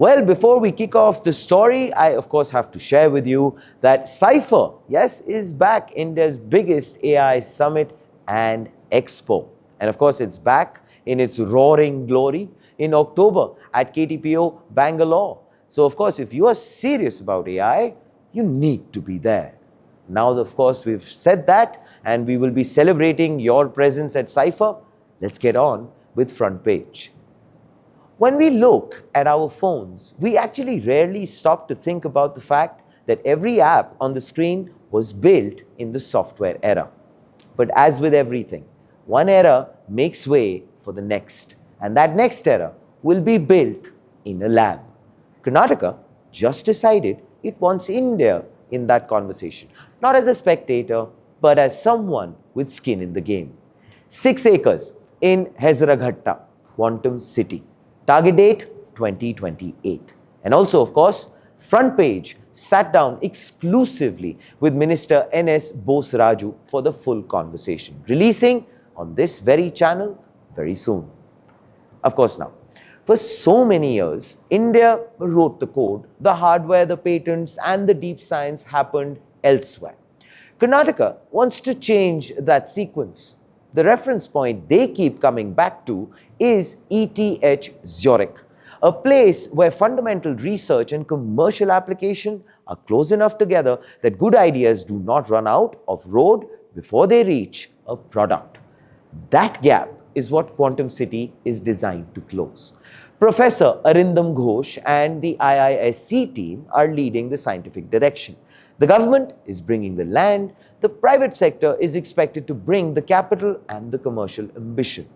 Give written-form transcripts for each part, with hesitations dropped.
Well, before we kick off the story, I of course have to share with you that Cypher, yes, is back, India's biggest AI summit and expo. And of course, it's back in its roaring glory in October at KTPO Bangalore. So of course, if you are serious about AI, you need to be there. Now, of course, we've said that and we will be celebrating your presence at Cypher. Let's get on with Front Page. When we look at our phones, we actually rarely stop to think about the fact that every app on the screen was built in the software era. But as with everything, one era makes way for the next, and that next era will be built in a lab. Karnataka just decided it wants India in that conversation, not as a spectator, but as someone with skin in the game. 6 acres in Hesaraghatta, Quantum City. Target date 2028. And also, of course, Front Page sat down exclusively with Minister N.S. Boseraju for the full conversation, releasing on this very channel very soon. Of course, now, for so many years, India wrote the code, the hardware, the patents, and the deep science happened elsewhere. Karnataka wants to change that sequence. The reference point they keep coming back to is ETH Zurich, a place where fundamental research and commercial application are close enough together that good ideas do not run out of road before they reach a product. That gap is what Quantum City is designed to close. Professor Arindam Ghosh and the IISc team are leading the scientific direction. The government is bringing the land, the private sector is expected to bring the capital and the commercial ambition.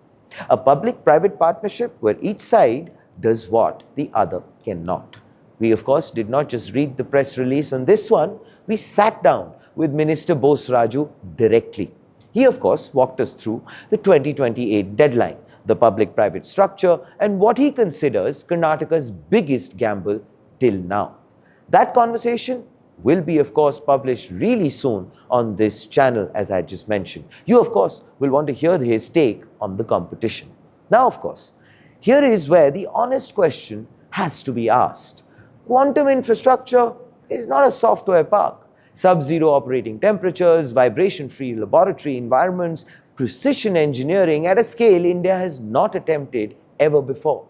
A public-private partnership where each side does what the other cannot. We, of course, did not just read the press release on this one, we sat down with Minister Boseraju directly. He, of course, walked us through the 2028 deadline, the public-private structure, and what he considers Karnataka's biggest gamble till now. That conversation will be, of course, published really soon on this channel, as I just mentioned. You, of course, will want to hear his take on the competition. Now, of course, here is where the honest question has to be asked. Quantum infrastructure is not a software park. Sub-zero operating temperatures, vibration-free laboratory environments, precision engineering at a scale India has not attempted ever before.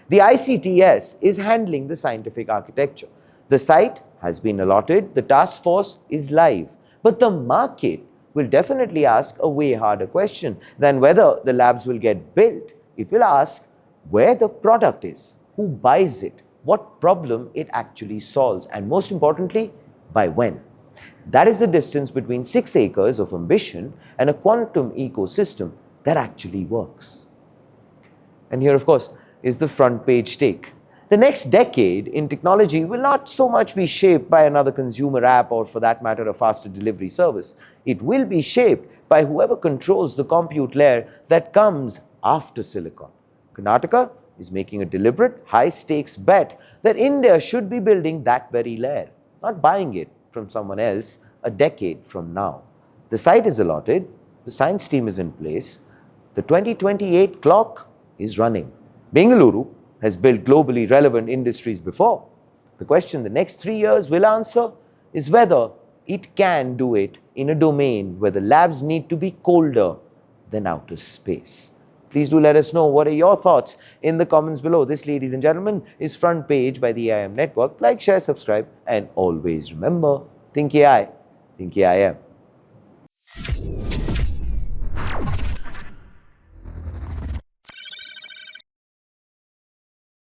The ICTS is handling the scientific architecture. The site has been allotted, the task force is live. But the market will definitely ask a way harder question than whether the labs will get built. It will ask where the product is, who buys it, what problem it actually solves, and most importantly, by when. That is the distance between 6 acres of ambition and a quantum ecosystem that actually works. And here, of course, is the front page take. The next decade in technology will not so much be shaped by another consumer app or, for that matter, a faster delivery service. It will be shaped by whoever controls the compute layer that comes after silicon. Karnataka is making a deliberate, high-stakes bet that India should be building that very layer, not buying it from someone else a decade from now. The site is allotted, the science team is in place, the 2028 clock is running. Bengaluru has built globally relevant industries before. The question the next 3 years will answer is whether it can do it in a domain where the labs need to be colder than outer space. Please do let us know what are your thoughts in the comments below. This, ladies and gentlemen, is Front Page by the AIM Network. Like, share, subscribe, and always remember, think AI, think AIM.